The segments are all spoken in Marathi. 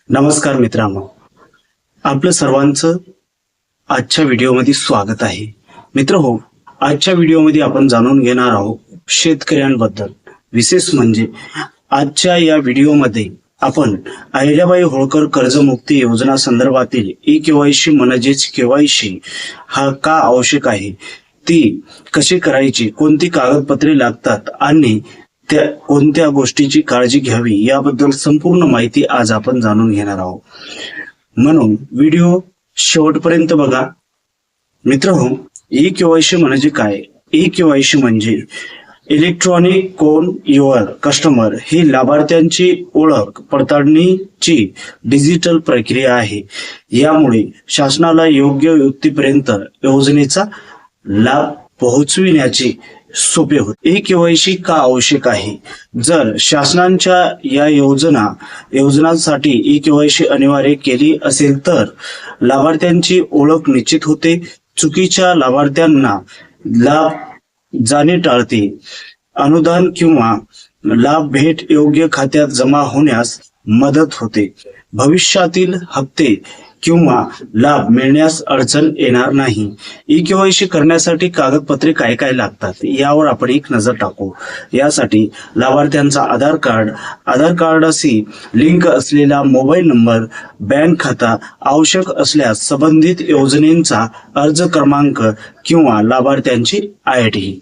नमस्कार मित्रांनो, आपलं सर्वांचं आजच्या व्हिडिओमध्ये स्वागत आहे. मित्रहो, आजच्या व्हिडिओमध्ये आपण जाणून घेणार आहोत शेतकऱ्यांबद्दल. विशेष म्हणजे आजच्या या व्हिडिओमध्ये आपण अहिल्याबाई होळकर कर्जमुक्ती योजना संदर्भातील ई-केवायसी म्हणजेच केवायसी हा का आवश्यक आहे, ती कशी करायची, कोणती कागदपत्रे लागतात आणि त्या कोणत्या गोष्टीची काळजी घ्यावी याबद्दल संपूर्ण माहिती आज आपण जाणून घेणार आहोत. म्हणून व्हिडिओ शेवटपर्यंत बघा. मित्रहो, ई-केवायसी म्हणजे काय? ई-केवायसी म्हणजे इलेक्ट्रॉनिक कोन युअर कस्टमर ही लाभार्थ्यांची ओळख पडताळणीची डिजिटल प्रक्रिया आहे. यामुळे शासनाला योग्य व्यक्तीपर्यंत योजनेचा लाभ पोहोचविण्याची सोपे होते. ई-केवायसी का आवश्यक आहे? जर शासनाच्या या योजनांसाठी ई-केवायसी अनिवार्य केली असेल तर लाभार्थ्यांची ओळख निश्चित होते, चुकीच्या लाभार्थ्यांना लाभ जाणे टाळते, अनुदान किंवा लाभ भेट योग्य खात्यात जमा होण्यास मदत होते, भविष्यातील हप्ते किंवा लाभ मिळण्यास अडचण येणार नाही. ई-केवायसी करण्यासाठी कागदपत्रे काय काय लागतात यावर आपण एक नजर टाकू. यासाठी लाभार्थ्यांचा आधार कार्डाशी लिंक असलेला मोबाईल नंबर, बँक खाता, आवश्यक असल्यास संबंधित योजनेचा अर्ज क्रमांक किंवा लाभार्थ्यांची ID.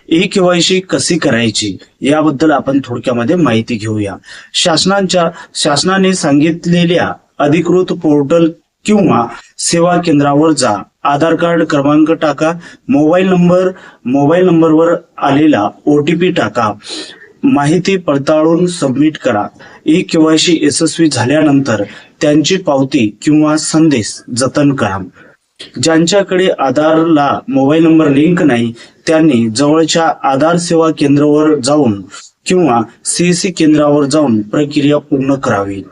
ई-केवायसी कशी करायची याबद्दल आपण थोडक्यामध्ये माहिती घेऊया. शासनाने सांगितलेल्या अधिकृत पोर्टल किंवा सेवा केंद्रावर जा, आधार कार्ड क्रमांक टाका, मोबाईल नंबरवर आलेला OTP टाका, माहिती पडताळून सबमिट करा. ई-केवायसी यशस्वी झाल्यानंतर त्यांची पावती किंवा संदेश जतन करा. ज्यांच्याकडे आधारला मोबाईल नंबर लिंक नाही त्यांनी जवळच्या आधार सेवा केंद्रावर जाऊन किंवा CSC केंद्रावर जाऊन प्रक्रिया पूर्ण करावी.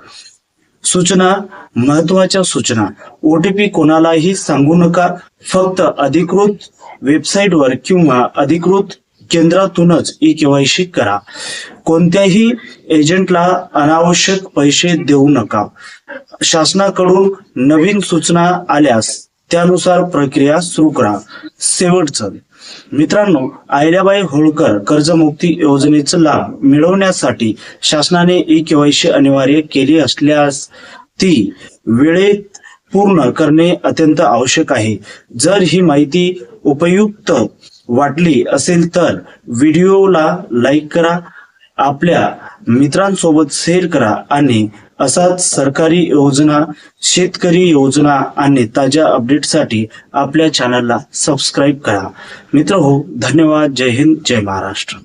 सूचना, महत्वाच्या सूचना. OTP कोणालाही सांगू नका. फक्त अधिकृत वेबसाईटवर किंवा अधिकृत केंद्रातूनच ई-केवायसी करा. कोणत्याही एजंटला अनावश्यक पैसे देऊ नका. शासनाकडून नवीन सूचना आल्यास त्यानुसार प्रक्रिया सुरू करा. शेवटचं मित्रांनो, अहिल्याबाई होळकर कर्जमुक्ती योजनेचा लाभ मिळवण्यासाठी शासनाने ई-केवायसी अनिवार्य केली असल्यास ती वेळेत पूर्ण करणे अत्यंत आवश्यक आहे. जर ही माहिती उपयुक्त वाटली असेल तर व्हिडिओला लाईक करा, आपल्या मित्रांसोबत शेअर करा आणि असाच सरकारी योजना, शेतकरी योजना आणि ताज्या अपडेटसाठी आपल्या चॅनलला सबस्क्राईब करा. मित्रहो, धन्यवाद. जय हिंद, जय महाराष्ट्र.